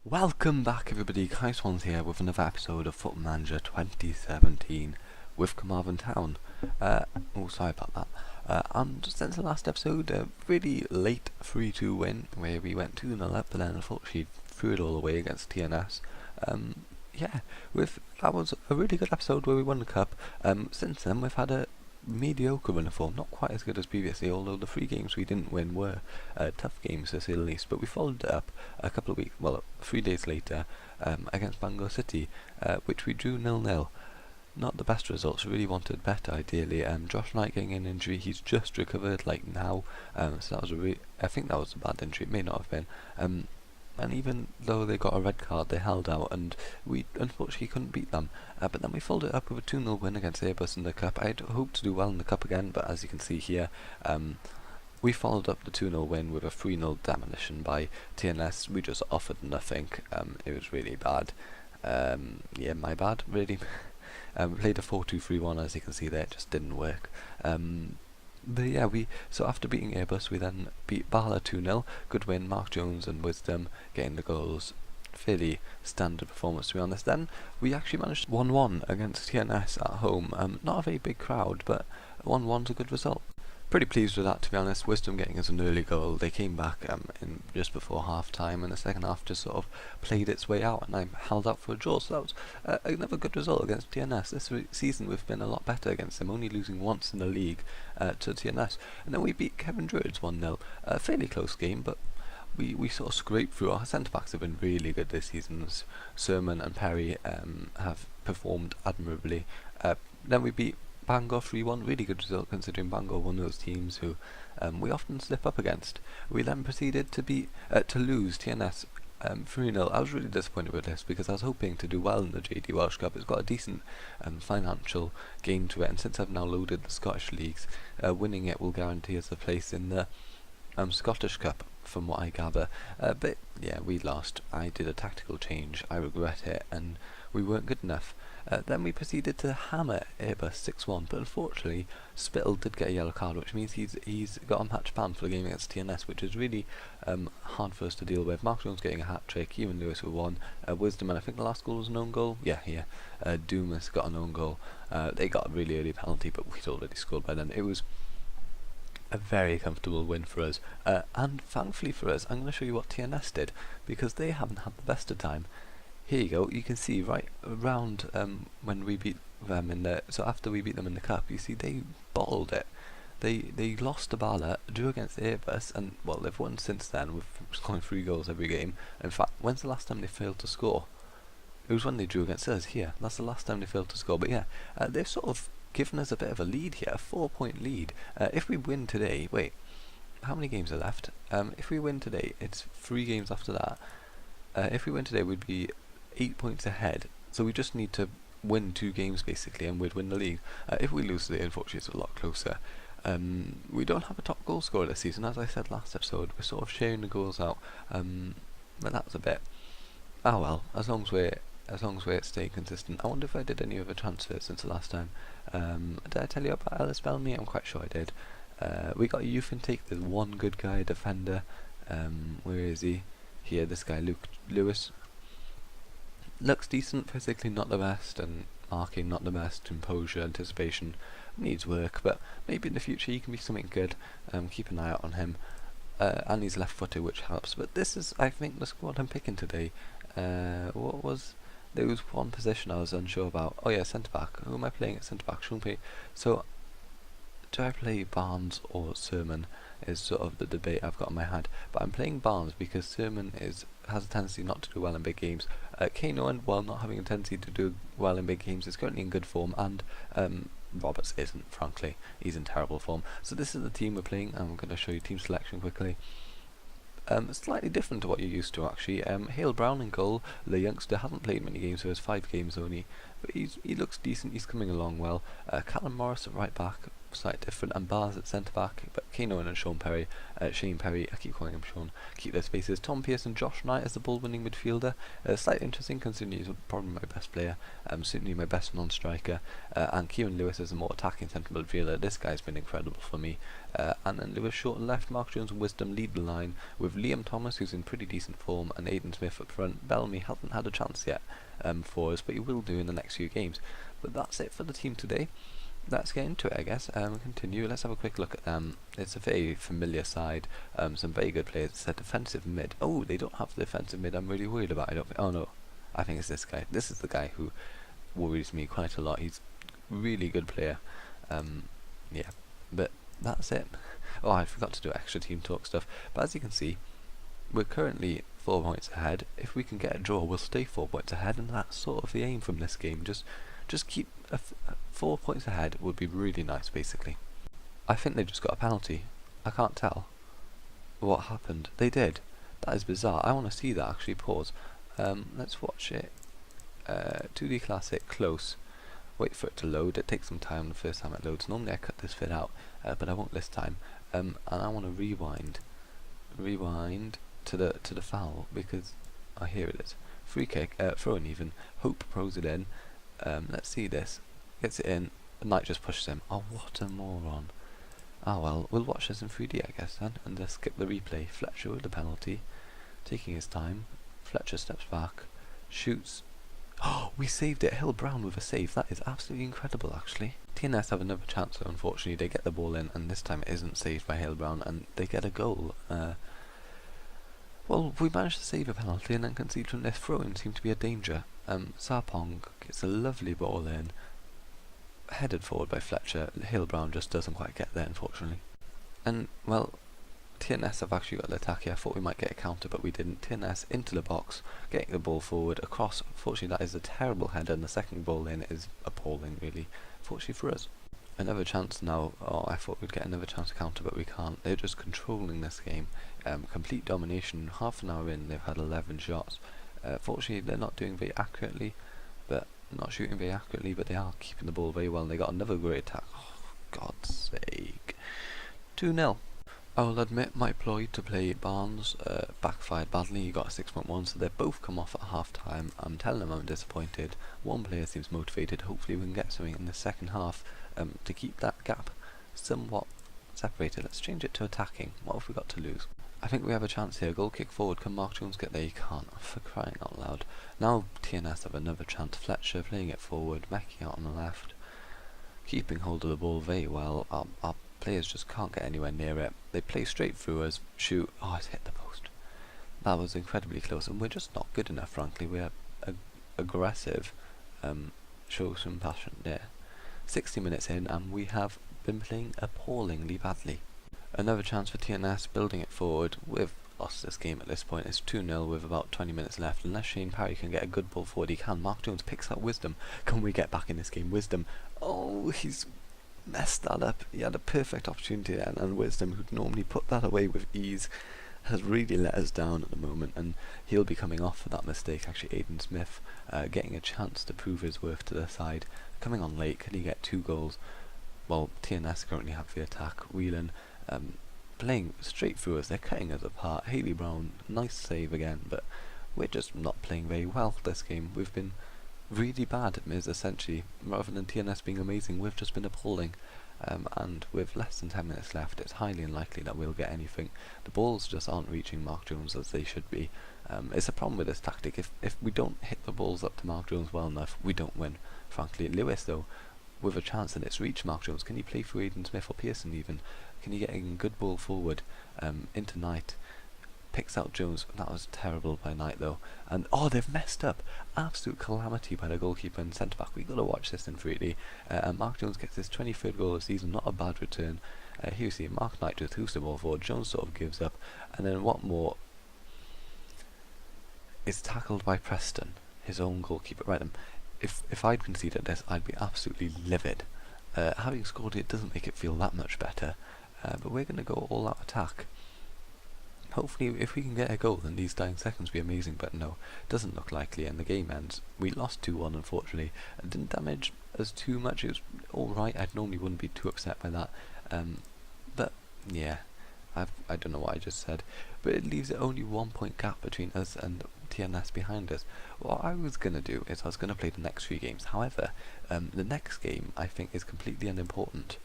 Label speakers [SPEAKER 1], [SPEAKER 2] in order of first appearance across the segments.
[SPEAKER 1] Welcome back everybody, Kai Swans here with another episode of Football Manager 2017 with Carmarthen Town. Oh, sorry about that. And since the last episode, a really late 3-2 win where we went 2-0 up but then unfortunately threw it all away against TNS. That was a really good episode where we won the cup. Since then we've had a mediocre run of form, not quite as good as previously, although the 3 games we didn't win were tough games to say the least, but we followed it up a couple of weeks, 3 days later against Bangor City, which we drew 0-0. Not the best results, really wanted better ideally. Josh Knight getting an injury, he's just recovered now, so that was I think that was a bad injury, it may not have been. And even though they got a red card, they held out, and we unfortunately couldn't beat them. But then we followed it up with a 2-0 win against Airbus in the Cup. I'd hoped to do well in the Cup again, but as you can see here, we followed up the 2-0 win with a 3-0 demolition by TNS. We just offered nothing. It was really bad. My bad, really. Played a 4-2-3-1, as you can see there, it just didn't work. So after beating Airbus, we then beat Bala 2-0. Good win, Mark Jones and Wisdom getting the goals. Fairly standard performance, to be honest. Then we actually managed 1-1 against TNS at home. Not a very big crowd, but 1-1's a good result. Pretty pleased with that, to be honest. Wisdom getting us an early goal. They came back in just before half time, and the second half just sort of played its way out, and I held out for a draw. So that was another good result against TNS. This season we've been a lot better against them, only losing once in the league to TNS. And then we beat Kevin Druids 1-0. A fairly close game, but we sort of scraped through. Our centre-backs have been really good this season. Sermon and Perry have performed admirably. Then we beat Bangor 3-1, really good result considering Bangor one of those teams who we often slip up against. We then proceeded to lose TNS 3-0. I was really disappointed with this because I was hoping to do well in the JD Welsh Cup. It's got a decent financial gain to it, and since I've now loaded the Scottish leagues, winning it will guarantee us a place in the Scottish Cup, from what I gather. But yeah, we lost. I did a tactical change, I regret it, and we weren't good enough. Then we proceeded to hammer Airbus 6-1, but unfortunately Spittle did get a yellow card, which means he's got a match ban for the game against TNS, which is really hard for us to deal with. Mark Jones getting a hat-trick, Ewan Lewis with 1, Wisdom, and I think the last goal was an own goal. Doomas got an own goal. They got a really early penalty, but we'd already scored by then. It was a very comfortable win for us, and thankfully for us, I'm going to show you what TNS did, because they haven't had the best of time. Here you go, you can see right around when we beat them after we beat them in the Cup, you see they bottled it. They lost to Bala, drew against Airbus, and well, they've won since then with scoring 3 goals every game. In fact, when's the last time they failed to score? It was when they drew against us here. That's the last time they failed to score. But yeah, they've sort of given us a bit of a lead here, a 4-point lead. If we win today, wait, how many games are left? If we win today, it's 3 games after that. If we win today, we'd be 8 points ahead, so we just need to win 2 games basically and we'd win the league. If we lose today, unfortunately it's a lot closer. We don't have a top goal scorer this season, as I said last episode. We're sort of sharing the goals out, but that's a bit, oh well, as long as we're staying consistent. I wonder if I did any other transfers since the last time. Did I tell you about Ellis Bellamy? I'm quite sure I did. We got a youth intake. There's one good guy, defender. Where is he? Here, this guy, Luke Lewis. Looks decent, physically not the best, and marking not the best, composure, anticipation, needs work, but maybe in the future he can be something good. Keep an eye out on him. And he's left-footed, which helps, but this is, I think, the squad I'm picking today. There was one position I was unsure about. Oh yeah, centre-back. Who am I playing at centre-back? So, do I play Barnes or Sermon is sort of the debate I've got in my head, but I'm playing Barnes because Sermon has a tendency not to do well in big games. Kane Owen, while not having a tendency to do well in big games, is currently in good form, and Roberts isn't, frankly. He's in terrible form. So this is the team we're playing. I'm going to show you team selection quickly. Slightly different to what you're used to, actually. Hale Brown in goal. The youngster hasn't played many games, so it's 5 games only, but he looks decent. He's coming along well. Callum Morris at right back, slightly different, and Bars at centre-back, but Kano and Shane Perry, I keep calling him Sean, keep their spaces. Tom Pearson, Josh Knight as the ball-winning midfielder, slightly interesting considering he's probably my best player, certainly my best non-striker, and Kieran Lewis as a more attacking centre midfielder. This guy's been incredible for me. And then Lewis short and left, Mark Jones and Wisdom lead the line, with Liam Thomas, who's in pretty decent form, and Aidan Smith up front. Bellamy hasn't had a chance yet for us, but he will do in the next few games. But that's it for the team today. Let's get into it, I guess. Continue. Let's have a quick look at them. It's a very familiar side. Some very good players. It's a defensive mid. Oh, they don't have the defensive mid. I'm really worried about. Oh no, I think it's this guy. This is the guy who worries me quite a lot. He's a really good player. Yeah, but that's it. Oh, I forgot to do extra team talk stuff. But as you can see, we're currently 4 points ahead. If we can get a draw, we'll stay 4 points ahead, and that's sort of the aim from this game. Just keep 4 points ahead would be really nice, basically. I think they just got a penalty. I can't tell what happened. They did. That is bizarre. I want to see that, actually. Pause. Let's watch it. 2D Classic, close. Wait for it to load. It takes some time the first time it loads. Normally I cut this bit out, but I won't this time. And I want to rewind to the foul, because here it is. Free kick, throw in even. Hope pros it in. Let's see this. Gets it in. Knight just pushes him. Oh, what a moron. Ah well, we'll watch this in 3D, I guess, then, and just skip the replay. Fletcher with the penalty, taking his time. Fletcher steps back, shoots. Oh, we saved it. Hill Brown with a save. That is absolutely incredible, actually. TNS have another chance, though, unfortunately. They get the ball in, and this time it isn't saved by Hill Brown, and they get a goal. Well, we managed to save a penalty and then concede from this. Throw-in seemed to be a danger. Sarpong gets a lovely ball in, headed forward by Fletcher. Hill Brown just doesn't quite get there, unfortunately. And, well, TNS have actually got the attack here. I thought we might get a counter, but we didn't. TNS into the box, getting the ball forward, across. Fortunately, that is a terrible header, and the second ball in is appalling, really. Fortunately for us. Another chance now. Oh, I thought we'd get another chance to counter, but we can't. They're just controlling this game. Complete domination. Half an hour in, they've had 11 shots. Fortunately, they're not doing very accurately, but not shooting very accurately, but they are keeping the ball very well, and they got another great attack. Oh, God's sake. 2-0. I will admit my ploy to play Barnes backfired badly. He got a 6.1, so they both come off at half time. I'm telling them I'm disappointed. One player seems motivated. Hopefully we can get something in the second half to keep that gap somewhat separated. Let's change it to attacking. What have we got to lose? I think we have a chance here. Goal kick forward. Can Mark Jones get there? He can't, for crying out loud. Now TNS have another chance. Fletcher playing it forward, backing out on the left, keeping hold of the ball very well. Our players just can't get anywhere near it. They play straight through us, shoot. Oh, it's hit the post. That was incredibly close, and we're just not good enough, frankly. We're aggressive, show some passion there. 60 minutes in, and we have been playing appallingly badly. Another chance for TNS, building it forward. We've lost this game at this point. It's 2-0 with about 20 minutes left. Unless Shane Parry can get a good ball forward, he can. Mark Jones picks up Wisdom. Can we get back in this game? Wisdom. Oh, he's messed that up. He had a perfect opportunity there, and Wisdom, who'd normally put that away with ease, has really let us down at the moment, and he'll be coming off for that mistake. Actually, Aidan Smith getting a chance to prove his worth to the side. Coming on late, can he get 2 goals? Well, TNS currently have the attack. Whelan playing straight through us. They're cutting us apart. Haley Brown, nice save again, but we're just not playing very well this game. We've been really bad, essentially. Rather than TNS being amazing, we've just been appalling. And with less than 10 minutes left, it's highly unlikely that we'll get anything. The balls just aren't reaching Mark Jones as they should be. It's a problem with this tactic. If we don't hit the balls up to Mark Jones well enough, we don't win, frankly. Lewis, though, with a chance and it's reached Mark Jones, can he play through Aidan Smith or Pearson even? Can he get a good ball forward into Knight? Picks out Jones. That was terrible by Knight, though. And oh, they've messed up. Absolute calamity by the goalkeeper and centre back. We've got to watch this in 3D. And Mark Jones gets his 23rd goal of the season. Not a bad return. Here you see Mark Knight just hooks the ball forward. Jones sort of gives up, and then what more? Is tackled by Preston, his own goalkeeper. Right, if I'd conceded this, I'd be absolutely livid. Having scored it doesn't make it feel that much better. But we're going to go all out attack. Hopefully, if we can get a goal in these dying seconds, be amazing. But no, doesn't look likely, and the game ends. We lost 2-1, unfortunately. It didn't damage as too much. It was alright. I normally wouldn't be too upset by that. But yeah, I don't know what I just said. But it leaves it only 1 point gap between us and TNS behind us. What I was going to do is I was going to play the next 3 games. However, the next game I think is completely unimportant.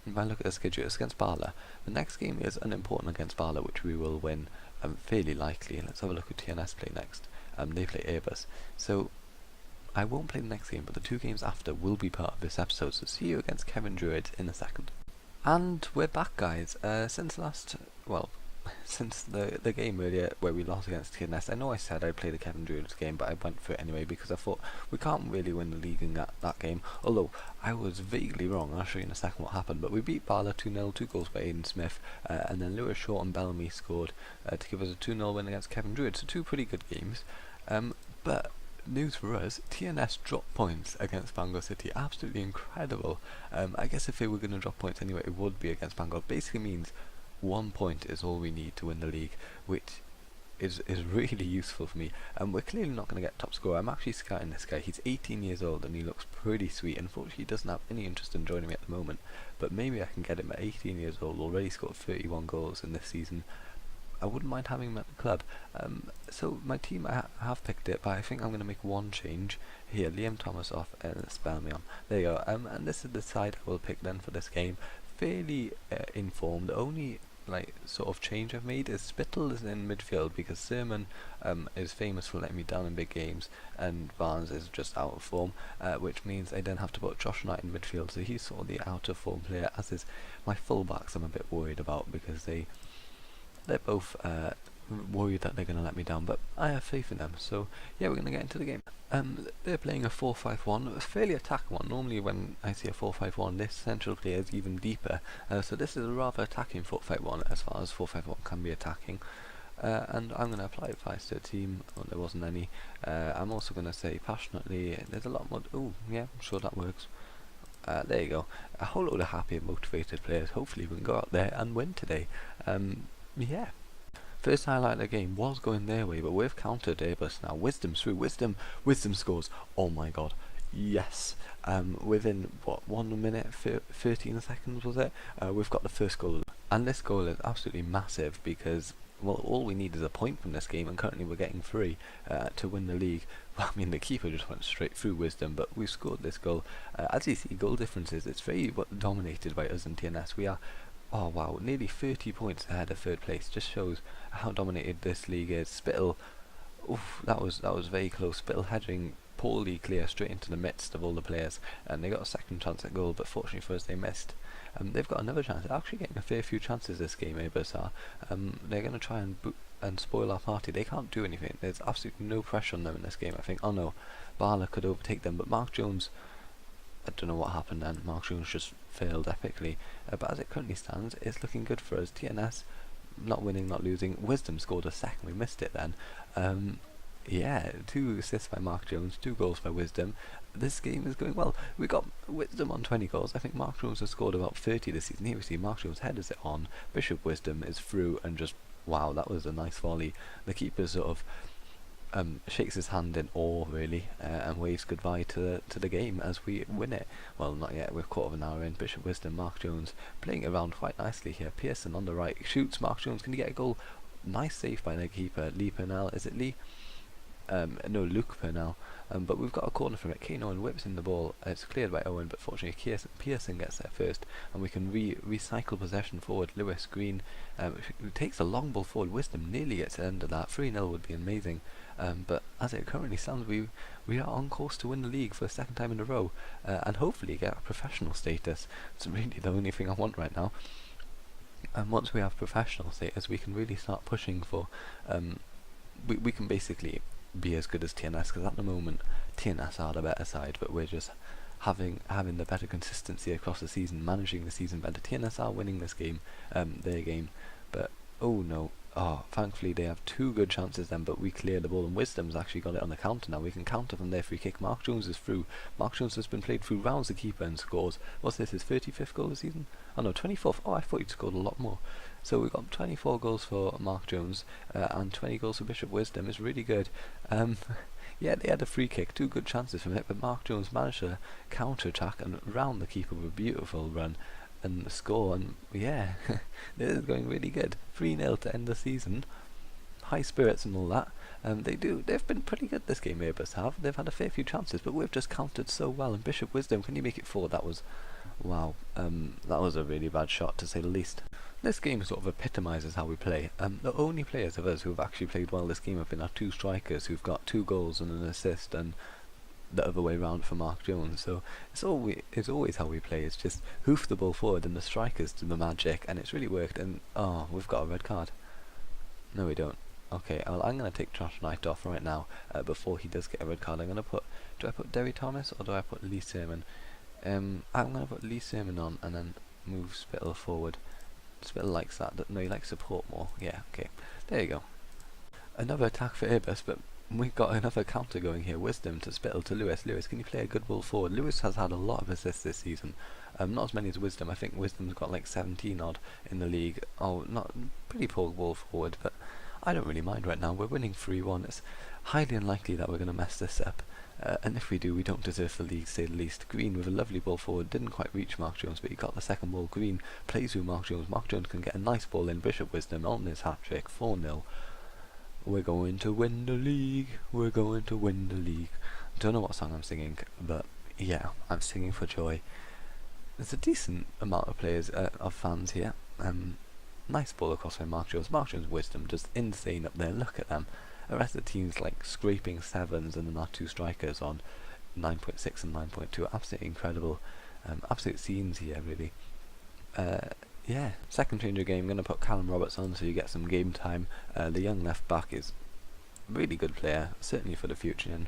[SPEAKER 1] If I look at the schedule, it's against Bala. The next game is unimportant against Bala, which we will win fairly likely. Let's have a look at TNS play next. They play Airbus. So I won't play the next game, but the 2 games after will be part of this episode. So see you against Kevin Druid in a second. And we're back, guys. Since the game earlier where we lost against TNS, I know I said I'd play the Kevin Druids game, but I went for it anyway because I thought we can't really win the league in that game. Although I was vaguely wrong. I'll show you in a second what happened. But we beat Bala 2-0, 2 goals by Aidan Smith, and then Lewis Short and Bellamy scored to give us a 2-0 win against Kevin Druid. So 2 pretty good games. But news for us, TNS dropped points against Bangor City. Absolutely incredible. I guess if they were going to drop points anyway, it would be against Bangor. Basically means 1 point is all we need to win the league, which is really useful for me. We're clearly not going to get top scorer. I'm actually scouting this guy. He's 18 years old and he looks pretty sweet. Unfortunately, he doesn't have any interest in joining me at the moment, but maybe I can get him at 18 years old. Already scored 31 goals in this season. I wouldn't mind having him at the club. So my team, I have picked it, but I think I'm going to make 1 change here. Liam Thomas off and spell me on. There you go. And this is the side I will pick then for this game. Fairly informed. The only sort of change I've made is Spittle is in midfield because Sermon is famous for letting me down in big games, and Barnes is just out of form, which means I then have to put Josh Knight in midfield. So he's sort of the out of form player, as is my fullbacks. I'm a bit worried about because they're both worried that they're going to let me down, but I have faith in them. So yeah, we're going to get into the game. They're playing a 4-5-1, a fairly attacking one. Normally when I see a 4-5-1, this central player is even deeper, so this is a rather attacking 4-5-1 as far as 4-5-1 can be attacking. And I'm going to apply advice to a team. Oh, there wasn't any. I'm also going to say passionately, there's a lot more. Oh yeah, I'm sure that works. There you go. A whole load of happy and motivated players. Hopefully we can go out there and win today. Yeah. First highlight of the game was going their way, but we've countered Airbus now. Wisdom's through. Wisdom scores. Oh my god. Yes. Within, 1 minute, 13 seconds was it? We've got the first goal. And this goal is absolutely massive because, well, all we need is a point from this game, and currently we're getting 3 to win the league. Well, I mean, the keeper just went straight through Wisdom, but we scored this goal. As you see, goal differences, it's very dominated by us and TNS. We are, oh wow, nearly 30 points ahead of 3rd place. Just shows how dominated this league is. Spittle, oof, that was very close. Spittle heading poorly clear straight into the midst of all the players, and they got a second chance at goal, but fortunately for us they missed. They've got another chance. They're actually getting a fair few chances this game, Airbus are. They're going to try and spoil our party. They can't do anything. There's absolutely no pressure on them in this game, I think. Oh no, Bala could overtake them, but Mark Jones, I don't know what happened then. Mark Jones just failed epically. But as it currently stands, it's looking good for us. TNS, not winning, not losing. Wisdom scored a second. We missed it then. Yeah, 2 assists by Mark Jones, 2 goals by Wisdom. This game is going well. We got Wisdom on 20 goals. I think Mark Jones has scored about 30 this season. Here we see Mark Jones headers it on. Bishop Wisdom is through and just, wow, that was a nice volley. The keeper sort of shakes his hand in awe really, and waves goodbye to the game as we win it. Well, not yet, we're 1/4 of an hour in. Bishop Wisdom, Mark Jones playing around quite nicely here. Pearson on the right shoots. Mark Jones, can he get a goal? Nice save by the keeper. Lee Purnell, is it Lee? No, Luke Purnell. But we've got a corner from it. Kane Owen whips in the ball. It's cleared by Owen, but fortunately Pearson gets there first, and we can recycle possession forward. Lewis Green takes a long ball forward. Wisdom nearly gets under that. 3-0 would be amazing. But as it currently stands, we are on course to win the league for the 2nd time in a row, and hopefully get a professional status. It's really the only thing I want right now. And once we have professional status, we can really start pushing for. We can basically be as good as TNS, because at the moment TNS are the better side, but we're just having the better consistency across the season, managing the season better. TNS are winning this game, their game, but oh no. Oh, thankfully they have 2 good chances then, but we clear the ball, and Wisdom's actually got it on the counter now. We can counter from their free kick. Mark Jones is through. Mark Jones has been played through, rounds the keeper and scores. What's this, his 35th goal of the season? Oh no, 24th. Oh, I thought he'd scored a lot more. So we've got 24 goals for Mark Jones, and 20 goals for Bishop Wisdom. It's really good. Yeah, they had a free kick, 2 good chances from it, but Mark Jones managed to counter-attack and round the keeper with a beautiful run and score, and yeah, this is going really good. 3-0 to end the season. High spirits and all that. They've been pretty good this game, Airbus have. They've had a fair few chances, but we've just countered so well. And Bishop Wisdom, can you make it 4? That was, wow, that was a really bad shot, to say the least. This game sort of epitomises how we play. The only players of us who have actually played well this game have been our 2 strikers, who've got 2 goals and an assist, and the other way round for Mark Jones. So it's always how we play. It's just hoof the ball forward and the strikers do the magic, and it's really worked. And oh, we've got a red card. No, we don't. Okay, well, I'm going to take Josh Knight off right now before he does get a red card. I'm going to put, do I put Derry Thomas or do I put Lee Sermon? I'm going to put Lee Sermon on and then move Spittle forward. Spittle likes that. No, he likes support more. Yeah, okay. There you go. Another attack for Airbus, but we've got another counter going here. Wisdom to Spittle to Lewis. Lewis, can you play a good ball forward? Lewis has had a lot of assists this season. Not as many as Wisdom. I think Wisdom's got like 17 odd in the league. Oh, not pretty poor ball forward, but I don't really mind right now. We're winning 3-1. It's highly unlikely that we're going to mess this up. And if we do, we don't deserve the league, to say the least. Green with a lovely ball forward. Didn't quite reach Mark Jones, but he got the second ball. Green plays with Mark Jones. Mark Jones can get a nice ball in. Bishop Wisdom on his hat-trick. 4-0. We're going to win the league. We're going to win the league. Don't know what song I'm singing, but yeah, I'm singing for joy. There's a decent amount of players, of fans here. Nice ball across by Mark Jones. Mark Jones' Wisdom just insane up there. Look at them. The rest of the team's like scraping 7s, and then our 2 strikers on 9.6 and 9.2. Absolutely incredible. Absolute scenes here, really. Yeah, second change of game. I'm going to put Callum Roberts on so you get some game time. The young left back is a really good player, certainly for the future, and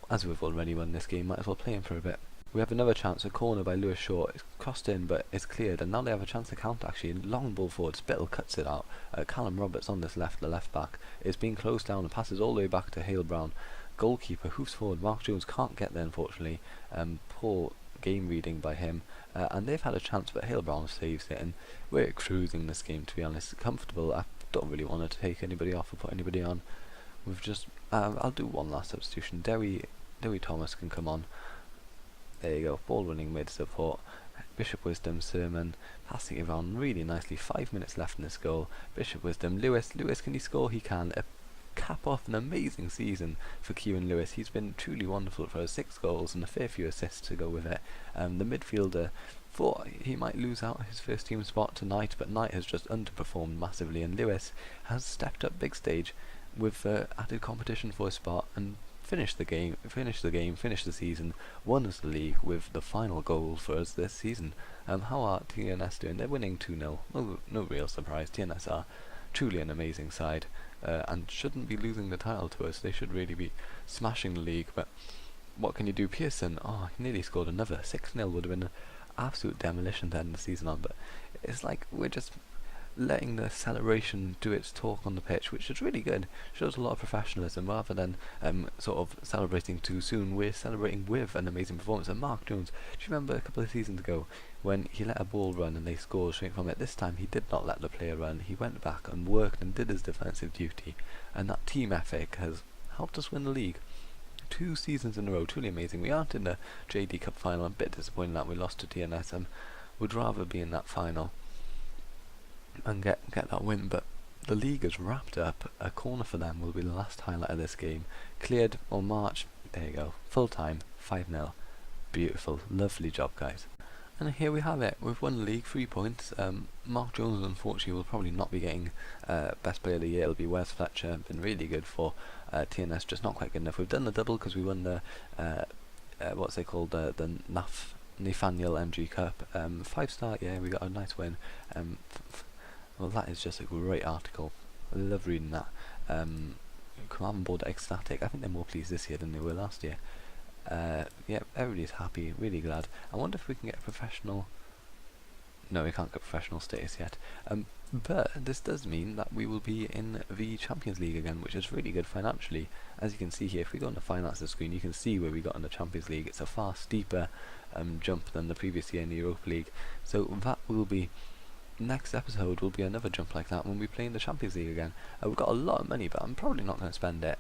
[SPEAKER 1] as we've already won this game, might as well play him for a bit. We have another chance, a corner by Lewis Shaw. It's crossed in, but it's cleared, and now they have a chance to counter actually. Long ball forward, Spittle cuts it out. Callum Roberts on this left, the left back. It's being closed down and passes all the way back to Hale Brown. Goalkeeper hoofs forward. Mark Jones can't get there, unfortunately. Poor game reading by him. And they've had a chance, but Hale Brown saves it, and we're cruising this game, to be honest. Comfortable. I don't really want to take anybody off or put anybody on. We've just, I'll do one last substitution. Derry Thomas can come on. There you go, ball running mid support. Bishop Wisdom, Sermon, passing it around really nicely. 5 minutes left in this goal. Bishop Wisdom, Lewis, can he score? He can. Cap off an amazing season for Kieran Lewis. He's been truly wonderful for us. 6 goals and a fair few assists to go with it. The midfielder thought he might lose out his first team spot tonight, but Knight has just underperformed massively, and Lewis has stepped up big stage with added competition for a spot and finished the season, won us the league with the final goal for us this season. How are TNS doing? They're winning 2-0. No real surprise. TNS are truly an amazing side, and shouldn't be losing the title to us. They should really be smashing the league, but what can you do? Pearson, he nearly scored another. 6-0 would have been an absolute demolition to end the season on, but it's like we're just letting the celebration do its talk on the pitch, which is really good. Shows a lot of professionalism rather than sort of celebrating too soon. We're celebrating with an amazing performance. And Mark Jones, do you remember a couple of seasons ago when he let a ball run and they scored straight from it? This time he did not let the player run. He went back and worked and did his defensive duty, and that team ethic has helped us win the league 2 seasons in a row. Truly amazing. We aren't in the JD Cup final. I'm a bit disappointed that we lost to TNS. Would rather be in that final and get that win, but the league is wrapped up. A corner for them will be the last highlight of this game. Cleared on March. There you go. Full time. 5-0. Beautiful. Lovely job, guys. And here we have it. We've won the league, 3 points. Mark Jones, unfortunately, will probably not be getting Best Player of the Year. It'll be Wes Fletcher. Been really good for TNS, just not quite good enough. We've done the double because we won the what's it called, the Nathaniel MG Cup. 5-star. Yeah, we got a nice win. Well, that is just a great article. I love reading that. Carmarthen board ecstatic. I think they're more pleased this year than they were last year. Yeah, everybody's happy, really glad. I wonder if we can get a professional. No, we can't get professional status yet. But this does mean that we will be in the Champions League again, which is really good financially. As you can see here, if we go on the finances screen, you can see where we got in the Champions League. It's a far steeper jump than the previous year in the Europa League. So that will be. Next episode will be another jump like that when we play in the Champions League again. We've got a lot of money, but I'm probably not going to spend it.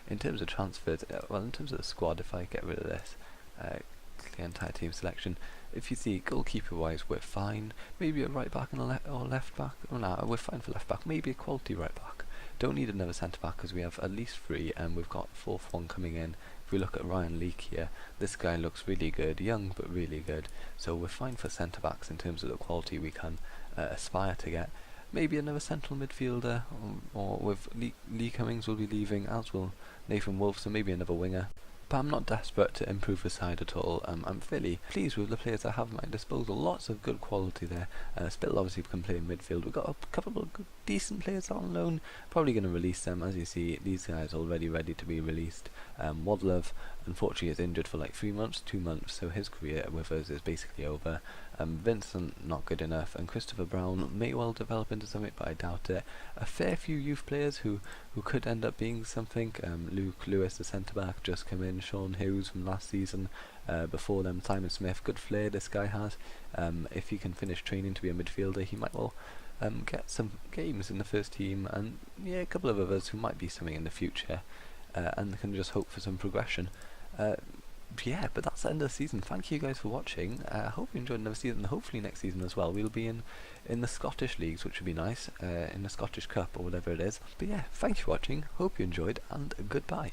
[SPEAKER 1] In terms of transfers, well, in terms of the squad, if I get rid of this, the entire team selection, if you see goalkeeper-wise, we're fine. Maybe a right back and a left back. Oh no, we're fine for left back. Maybe a quality right back. Don't need another centre back because we have at least 3, and we've got a 4th one coming in. If we look at Ryan Leake here, this guy looks really good, young but really good. So we're fine for centre backs in terms of the quality we can aspire to get. Maybe another central midfielder, or with Lee Cummings will be leaving, as will Nathan Wolfe, so maybe another winger. But I'm not desperate to improve the side at all. I'm fairly pleased with the players I have at my disposal. Lots of good quality there. Spill obviously can play in midfield. We've got a couple of good, decent players on loan. Probably going to release them. As you see, these guys already ready to be released. Wadlove, unfortunately, is injured for like 3 months, 2 months, so his career with us is basically over. Vincent, not good enough, and Christopher Brown may well develop into something, but I doubt it. A fair few youth players who could end up being something. Luke Lewis, the centre-back, just come in. Sean Hughes from last season. Before them, Simon Smith. Good flair this guy has. If he can finish training to be a midfielder, he might well get some games in the first team, and yeah, a couple of others who might be something in the future, and can just hope for some progression. Yeah, but that's the end of the season. Thank you guys for watching. I hope you enjoyed another season, and hopefully next season as well. We'll be in the Scottish leagues, which would be nice, in the Scottish Cup or whatever it is. But yeah, thank you for watching. Hope you enjoyed, and goodbye.